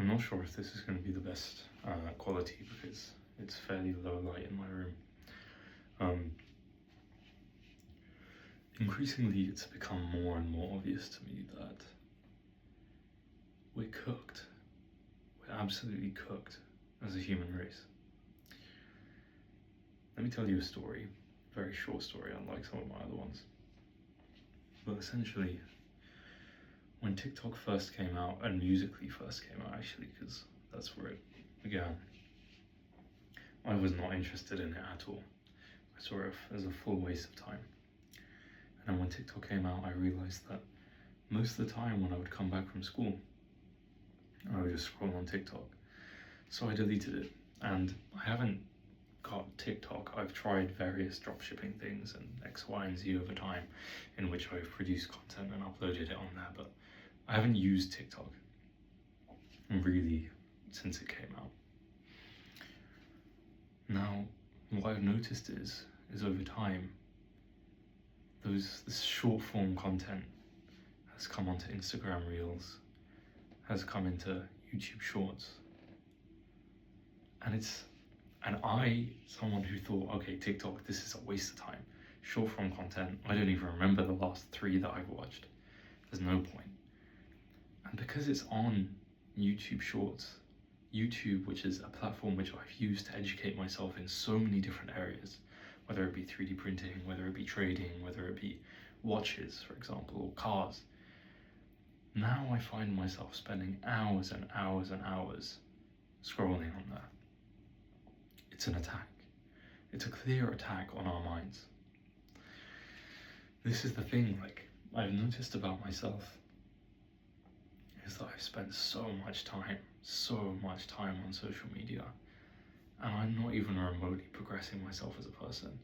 I'm not sure if this is going to be the best quality because it's fairly low light in my room. Increasingly, it's become more and more obvious to me that we're cooked. We're absolutely cooked as a human race. Let me tell you a story, a very short story, unlike some of my other ones. But essentially, when TikTok first came out, and Musical.ly first came out actually, because that's where it began, I was not interested in it at all. I saw it as a full waste of time. And then when TikTok came out, I realized that most of the time when I would come back from school, I would just scroll on TikTok. So I deleted it, and I haven't got TikTok. I've tried various dropshipping things and X, Y, and Z over time, in which I've produced content and uploaded it on there, but I haven't used TikTok really since it came out. Now, what I've noticed is over time, this short form content has come onto Instagram Reels, has come into YouTube Shorts, and I, someone who thought, okay, TikTok, this is a waste of time, short form content, I don't even remember the last 3 that I've watched, there's no point. And because it's on YouTube Shorts, YouTube, which is a platform which I've used to educate myself in so many different areas, whether it be 3D printing, whether it be trading, whether it be watches, for example, or cars. Now I find myself spending hours and hours and hours scrolling on there. It's an attack. It's a clear attack on our minds. This is the thing, like, I've noticed about myself, is that I've spent so much time on social media, and I'm not even remotely progressing myself as a person.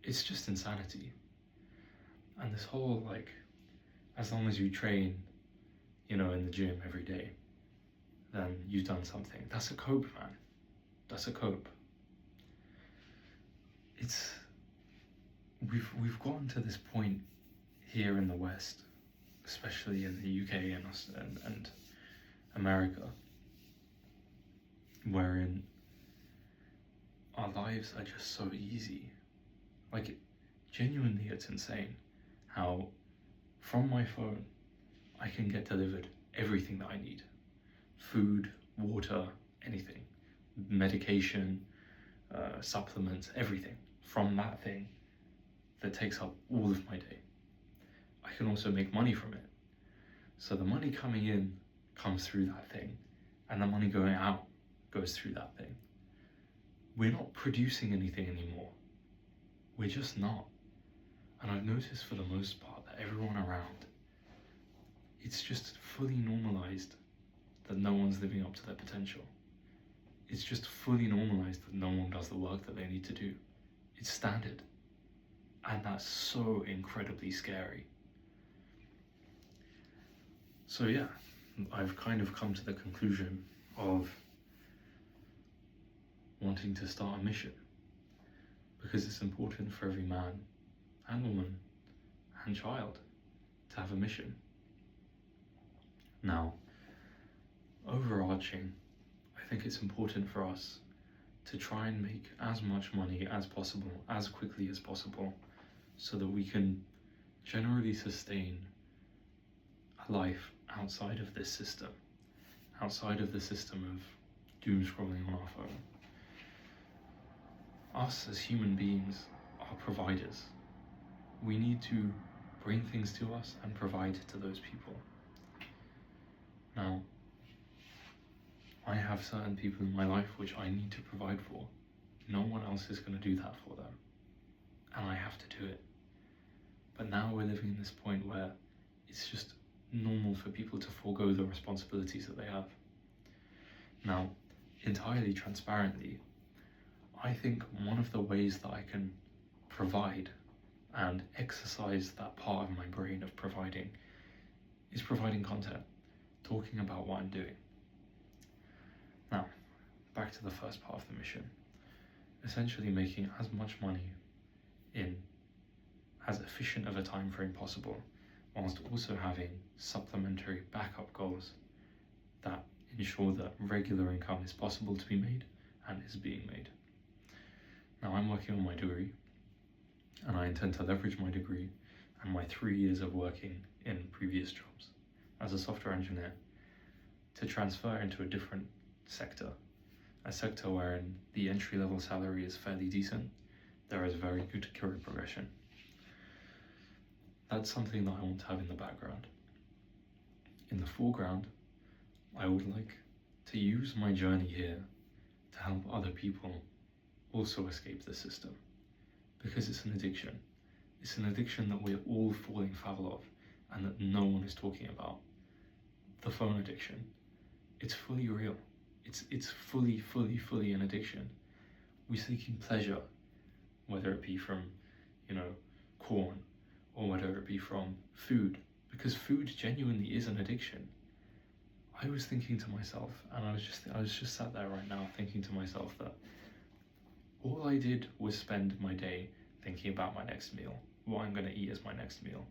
It's just insanity. And this whole, like, as long as you train, in the gym every day, then you've done something. That's a cope, man. That's a cope. We've gotten to this point here in the West, especially in the UK and America, wherein our lives are just so easy. Like, genuinely, it's insane how from my phone I can get delivered everything that I need. Food, water, anything. Medication, supplements, everything from that thing that takes up all of my day. I can also make money from it. So the money coming in comes through that thing, and the money going out goes through that thing. We're not producing anything anymore. We're just not. And I've noticed for the most part that everyone around, it's just fully normalized that no one's living up to their potential. It's just fully normalized that no one does the work that they need to do. It's standard. And that's so incredibly scary. So yeah, I've kind of come to the conclusion of wanting to start a mission, because it's important for every man and woman and child to have a mission. Now, overarching, I think it's important for us to try and make as much money as possible, as quickly as possible, so that we can generally sustain a life outside of this system, outside of the system of doom scrolling on our phone. Us as human beings are providers. We need to bring things to us and provide to those people. Now, I have certain people in my life which I need to provide for. No one else is going to do that for them, and I have to do it. But now we're living in this point where it's just normal for people to forego the responsibilities that they have. Now, entirely transparently, I think one of the ways that I can provide and exercise that part of my brain of providing is providing content, talking about what I'm doing. Now, back to the first part of the mission. Essentially making as much money in as efficient of a time frame possible, whilst also having supplementary backup goals that ensure that regular income is possible to be made and is being made. Now I'm working on my degree, and I intend to leverage my degree and my 3 years of working in previous jobs as a software engineer to transfer into a different sector, a sector wherein the entry-level salary is fairly decent, there is very good career progression. That's something that I want to have in the background. In the foreground, I would like to use my journey here to help other people also escape the system, because it's an addiction. It's an addiction that we're all falling foul of and that no one is talking about. The phone addiction. It's fully real. It's fully an addiction. We're seeking pleasure, whether it be from, corn, or whether it be from food, because food genuinely is an addiction. I was thinking to myself, and I was just sat there right now thinking to myself that all I did was spend my day thinking about my next meal, what I'm going to eat as my next meal.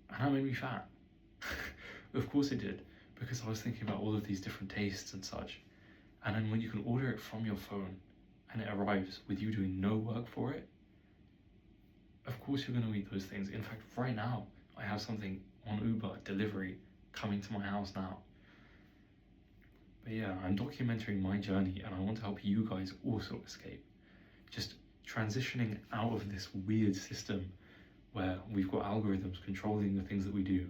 And that made me fat. Of course it did, because I was thinking about all of these different tastes and such. And then when you can order it from your phone and it arrives with you doing no work for it, of course you're going to eat those things. In fact, right now, I have something on Uber delivery coming to my house now. But yeah, I'm documenting my journey, and I want to help you guys also escape. Just transitioning out of this weird system where we've got algorithms controlling the things that we do.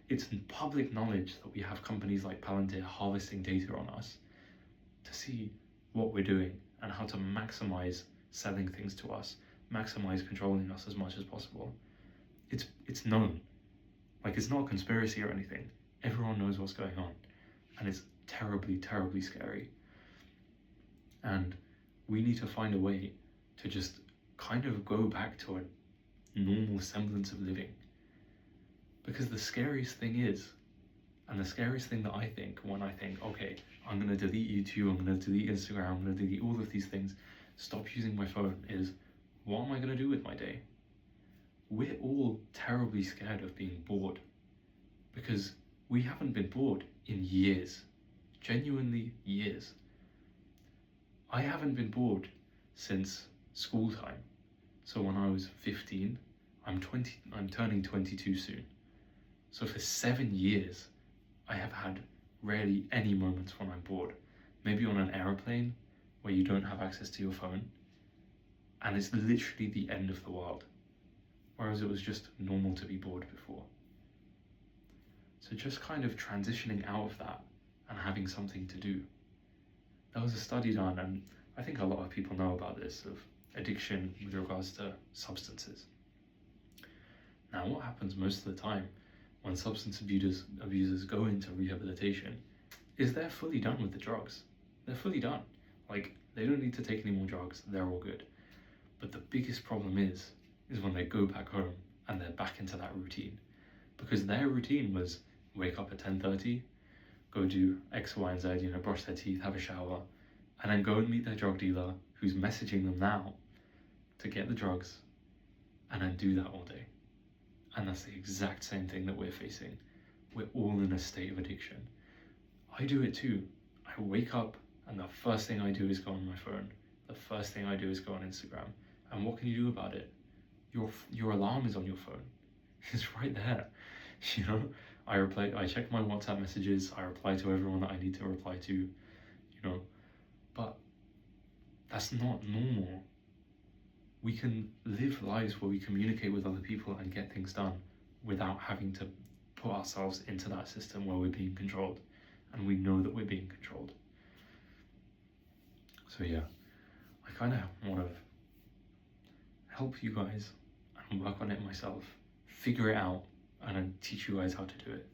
It's public knowledge that we have companies like Palantir harvesting data on us to see what we're doing and how to maximize selling things to us, maximize controlling us as much as possible. It's known. Like, it's not a conspiracy or anything. Everyone knows what's going on, and it's terribly scary. And we need to find a way to just kind of go back to a normal semblance of living. Because the scariest thing is, and the scariest thing that I think when I think, okay, I'm going to delete YouTube, I'm going to delete Instagram, I'm going to delete all of these things, stop using my phone, is what am I going to do with my day? We're all terribly scared of being bored, because we haven't been bored in years, genuinely years. I haven't been bored since school time. So when I was 15, I'm turning 22 soon. So for 7 years, I have had rarely any moments when I'm bored. Maybe on an aeroplane where you don't have access to your phone, and it's literally the end of the world. Whereas it was just normal to be bored before. So just kind of transitioning out of that and having something to do. There was a study done, and I think a lot of people know about this, of addiction with regards to substances. Now, what happens most of the time when substance abusers go into rehabilitation is they're fully done with the drugs. They're fully done. Like, they don't need to take any more drugs, they're all good. But the biggest problem is when they go back home and they're back into that routine. Because their routine was wake up at 10:30, go do X, Y, and Z, brush their teeth, have a shower, and then go and meet their drug dealer who's messaging them now to get the drugs, and then do that all day. And that's the exact same thing that we're facing. We're all in a state of addiction. I do it too. I wake up and the first thing I do is go on my phone. The first thing I do is go on Instagram. And what can you do about it? Your alarm is on your phone. It's right there. I check my WhatsApp messages, I reply to everyone that I need to reply to, but that's not normal. We can live lives where we communicate with other people and get things done without having to put ourselves into that system where we're being controlled, and we know that we're being controlled. So yeah, I kind of want to help you guys and work on it myself, figure it out, and then teach you guys how to do it,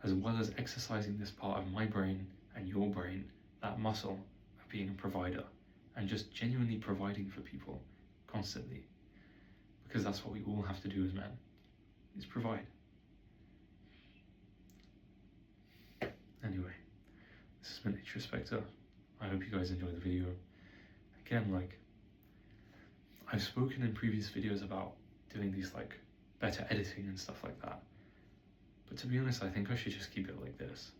as well as exercising this part of my brain and your brain, that muscle of being a provider and just genuinely providing for people constantly, because that's what we all have to do as men, is provide. Anyway, this has been Introspector. I hope you guys enjoyed the video. Again, I've spoken in previous videos about doing these better editing and stuff like that, but to be honest, I think I should just keep it like this.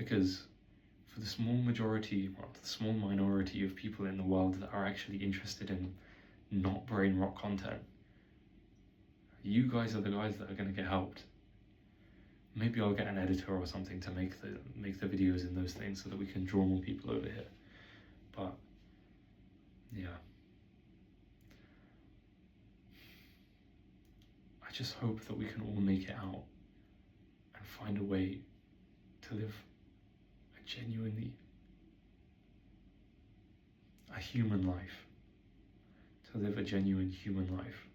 Because for the small majority, well, the small minority of people in the world that are actually interested in not brain rot content, you guys are the guys that are going to get helped. Maybe I'll get an editor or something to make the videos in those things so that we can draw more people over here. But yeah, I just hope that we can all make it out and find a way to live a genuinely human life, to live a genuine human life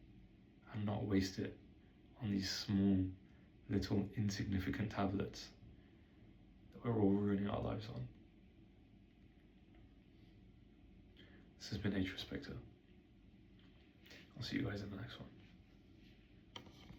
and not waste it on these small, little, insignificant tablets that we're all ruining our lives on. This has been Atrospector. I'll see you guys in the next one.